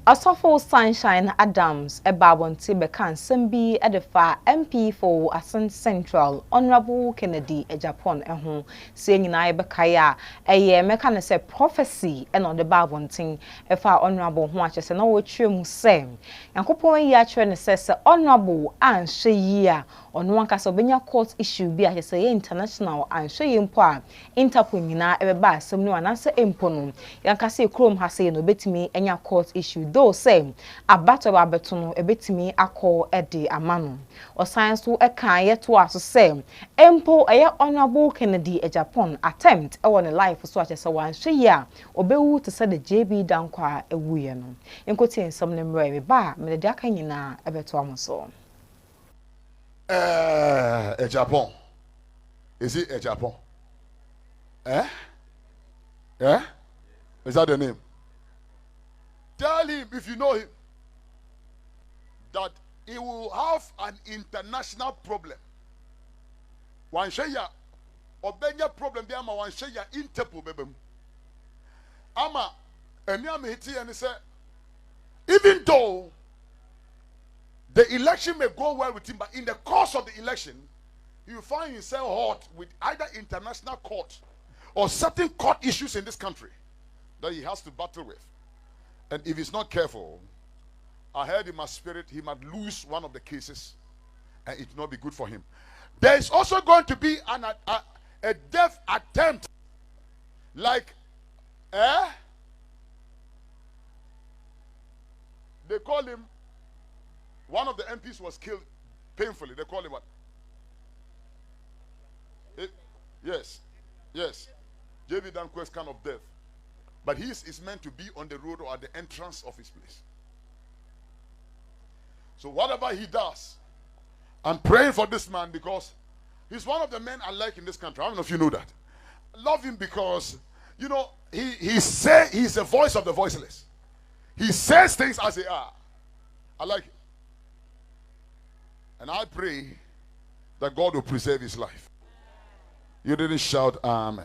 Asofo Sunshine Adams Ebabonti bekan sembi edefa MP for Asin Central Honorable Kennedy Agyapong eho se nyina ebekaya eye meka ne se prophecy and on the babontin efa honorable ho achese na wo twem sem yankopon yi achre ne se honorable anhwe yi a ono ankasa obenya court issue bi achese ye international anhwe yi mpo a Interpol nyina ebeba asem no anase empo no yankasa ekrom ha se no betimi enya court issue though say abato babeto no ebetimi akọ ede amano osan so ekan yeto aso say empo eye honorable Kennedy Agyapong attempt e won life so achese wanhwe ya obewu to say the JB dankwa ewuye no enkoti ensam ne mre ba me de aka nyina ebeto amoso Agyapong. Is it Agyapong? Yeah? Is that the name? Tell him, if you know him, that he will have an international problem. One shaya, obenya problem be ama one shaya Interpol bebem. Ama emi am hiti and say, even though the election may go well with him, but in the course of the election, you find himself hot with either international court or certain court issues in this country that he has to battle with. And if he's not careful, I heard in my spirit he might lose one of the cases and it will not be good for him. There is also going to be a death attempt, like they call him, one of the MPs was killed painfully. They call him what? Yes. JB Dankwa's kind of death. But he is meant to be on the road or at the entrance of his place. So whatever he does, I'm praying for this man because he's one of the men I like in this country. I don't know if you know that. I love him because, you know, he's the voice of the voiceless. He says things as they are. I like it. And I pray that God will preserve his life. You didn't shout amen.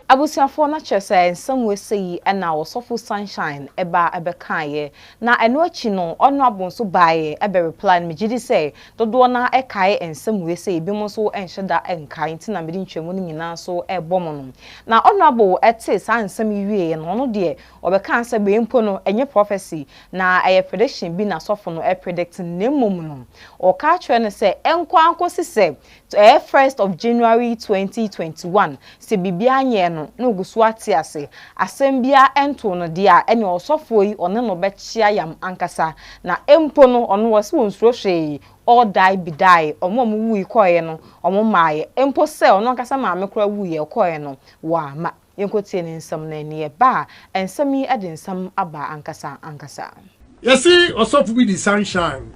Abusiafo na chese nsem we sei na Osofo Sunshine eba ebekaye na eno achi no honorable so bae ebe reply me gidi say dodo na ekaye nsem we sei bi mo so enheda enkae ntina me di ntwemu ni nyina so ebomo no na honorable ete sa nsem yiwe no no de obeka anse be mpo no enye prophecy na eye prediction bi na sofo no predict nemom no o ka twa ne say enko ankosi say 1st of January 2021 se bibia nye no gusu ase asembia ento no dia ene osofo yi one no bechia yam ankasa na empo no ono wose wonsuro hwe all die be die omom wu ikoye no omom maaye empo se ono ankasa ma mekora wu ye ikoye no wa ma yenkotie ne nsam na ne ba ensam yi ade nsam aba ankasa you see osofo be the sunshine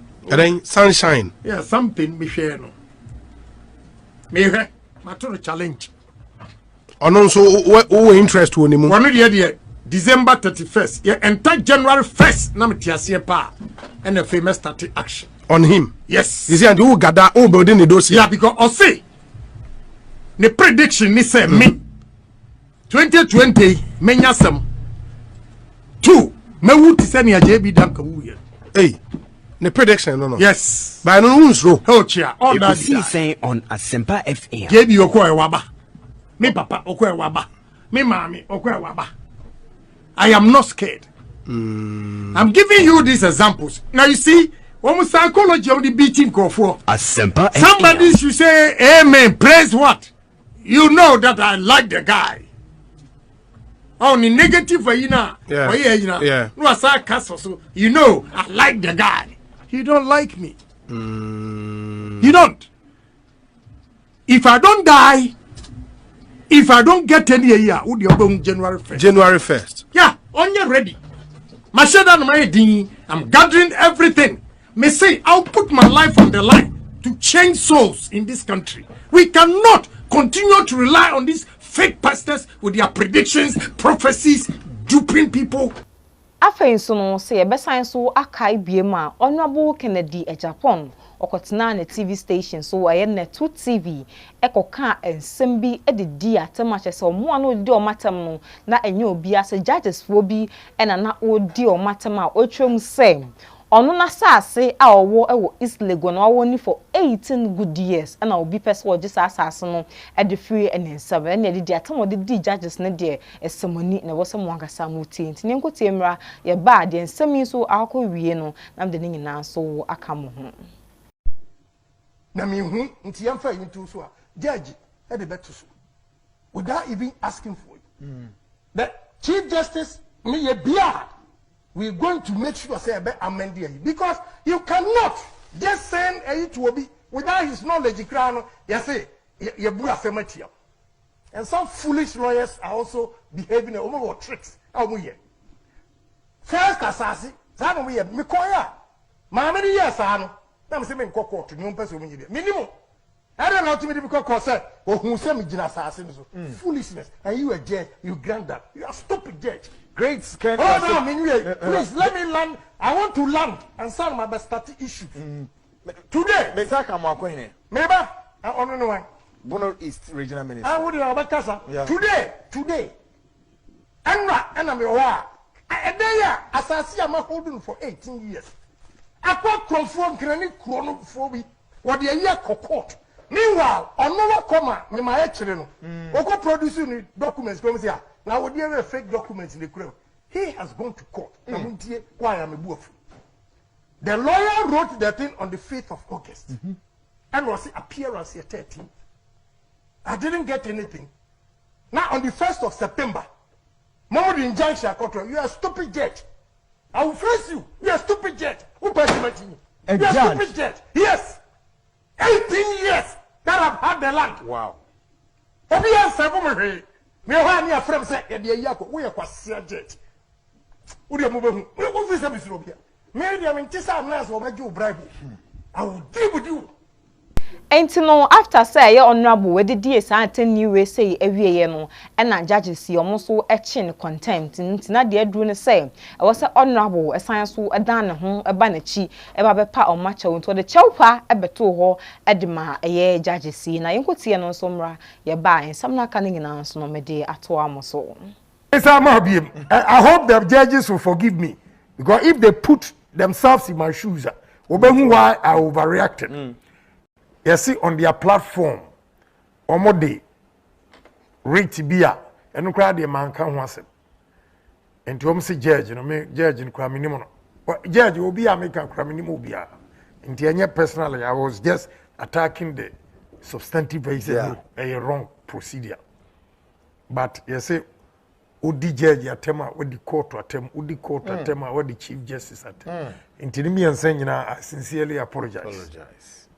sunshine yeah something me share no me hwe matoro challenge ono so wo interest wo nimu one dey December 31st yeah enter January 1st na metiase pa and a famous start action on him. Yes, you see and who gather who building the dossier. Yeah, because I say the prediction ni say me 2020 menya sam 2 me wuti say na JB danka wu ye. Hey, the prediction no. Yes, but no one's row. Oh chia, all that saying on Asempa FM. JB okwa waba. Me papa okwa waba. Me mami okwa waba. I am not scared. I'm giving you these examples. Now you see, when psychology of the beating go for somebody should say amen, praise what? You know that I like the guy. On the negative yeah. No, so you know I like the guy. You don't like me. You don't. If I don't die, if I don't get any year, would you go January 1st? January 1st. Yeah, on you ready. I'm gathering everything. May say I'll put my life on the line to change souls in this country. We cannot continue to rely on these fake pastors with their predictions, prophecies, duping people. afei nso no se yebesan so akai biem a Honorable Kennedy Agyapong okotena na TV station so aye Neto TV ekoka ensem bi edidi atem achese omo ano odi omatem no na enye obi ase judges fo bi ena na odi omatem a otwem sem ono na saase a owo ewo East Legon owo ni for 18 good years ena obi pese wo gisa asase no e de free enensem ena edidi atem wo di judges ne de esemoni na wo sem wankasa muti ntine nkotie mra ye ba de ensem so akọ wie no na de nyina so aka mo ho na me hu nti yamfa yintu so a judge e de beto so without even asking for it. The Chief Justice me ye bia we're going to make sure say amend here because you cannot just send a to obi without his knowledge. You say you bu afematia, and some foolish lawyers are also behaving over tricks. How we here? First, Kasasi, Zano we have Mikoya, Mamma years, Sano. I'm saying court to no person minimum. I don't know to me because said, or who send me assassins. Foolishness, and you a judge, you grant that. You are stupid judge. Great scandal. Oh no, please let me land. I want to land and solve my best issues. Today, Maybe I don't know why. Bono East Regional Minister. I would have a today. And I'm a war. A day, as I see, I'm holding for 18 years. I can't confirm granite chronophobia. What the year court. Meanwhile, on no comma, my children, Oko producing documents from here. Now, would you ever fake documents in the crowd? He has gone to court. Why am I boof? The lawyer wrote the thing on the 5th of August and was appearance here 13th. I didn't get anything. Now, on the 1st of September, Mama the injunction court, you are a stupid judge. I will face you. You are a stupid judge. Who persuaded you? You are a stupid judge. Yes. 18 years that I've had the land. Wow. Me ha me afrem say e de yako we kwase jet wo de mo be hu wo fi say bisiro bia me de me ntisa na so obaje bribe I will deal with you. Enti no after say ye honorable we di esa atani we say ewieye no e na judges si omo so e chin contempt nti na de aduru ne say e wo say honorable esan so e dan ne ho e ba na chi e ba be pa o ma chew nto de chewpa e beto ho e de ma ye judges si na yenkotie no so mra ye ba ensam na ka ne nyina so no me de ato amoso. I hope the judges will forgive me because if they put themselves in my shoes obehu why I overreacted. You see on their platform, Omode, rate beer, and crowd the man can once. And to say judge, me judge in Craminimo. Judge will be a make a Craminimo beer. In the personally, I was just attacking the substantive basis, a wrong procedure. But you say, Udi judge atema, what the court attempt, Udi court attempt, what the chief justice attempt. In Tinimi and saying, I sincerely apologize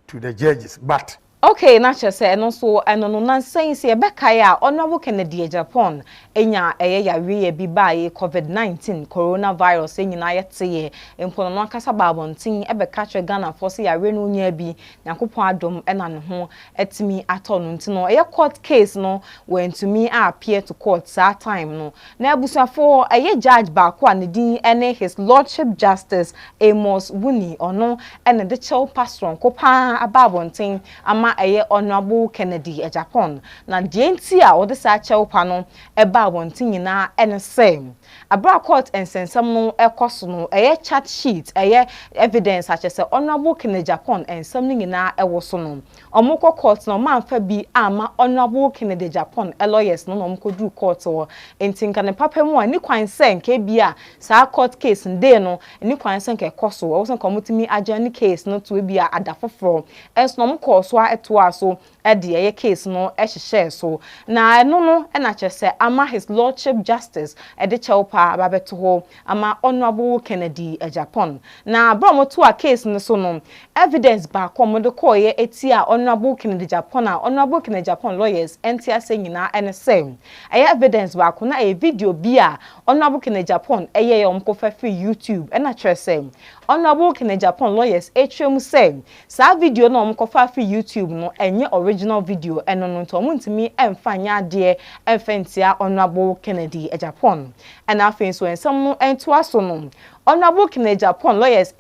to the judges, but okay, nature say no so eno no nansan se ebeka ya Honorable Kennedy Agyapong enya ya we bi bae COVID-19 coronavirus enyina yete empono no akasa babontin ebeka twe Ghana for se ya we no nya bi yakopon adom ena ne ho etimi atonu nti no court case no went to me appear to court that time no na abusafo judge ba ko anedin ene his lordship justice Amos Wuni ono ene de chew pastor ko pa ababontin ama Honorable Kennedy Agyapong na DNT a wo de sa chew no eba wontin nyina ene same abra court ensensam no ekoso no chat sheet evidence such as Honorable Kennedy Agyapong ensam nyina ewo no omukọ court no manfa bi ama Honorable Kennedy Agyapong lawyers no omukọ du court wo entinka ne papa mu ani kwan sen ke bia sa court case nde no ani kwan sen ke ekoso wo sen komutimi agani case no to bia adafoforo ens no omukọ so eto aso de case no ehye so na no na chese ama his lordship justice de chewpa babeto ho ama Honorable Kennedy Agyapong na bromoto a case no so no evidence ba komodo koye etia Honorable Kennedy Agyapong na Honorable Kennedy Agyapong lawyers entia senyina ene same evidence ba ko na video bia Honorable Kennedy Agyapong omko fa free YouTube na chese Honorable Kennedy Agyapong lawyers atwam say sa video no omkofa fi YouTube no enye original video eno no to omuntimi emfanya ade emfentia Honorable Kennedy Agyapong and afen so ensam no entoaso no Honorable Kennedy Agyapong lawyers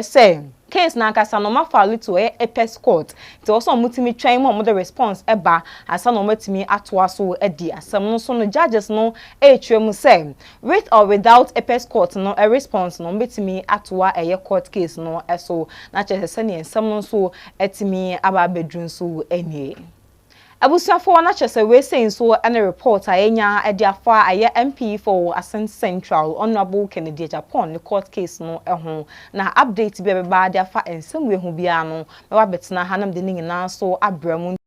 say case na nkasa no mafali to Apex court te also mutimi twan mo the response eba asa no matimi atoaso edi asem no so no judges no atwam say with or without Apex court no a response no metimi atoa court case no eso na chese ne ensem no so etimi aba bedrun so enie Abusuafo na chese we saying so any report ayenya ediafa aye MP for Ascent Central Honorable Kennedy Agyapong the court case no eho na update be ba adiafa ensem we hu bia no me wa betena hanam de nyina so abramu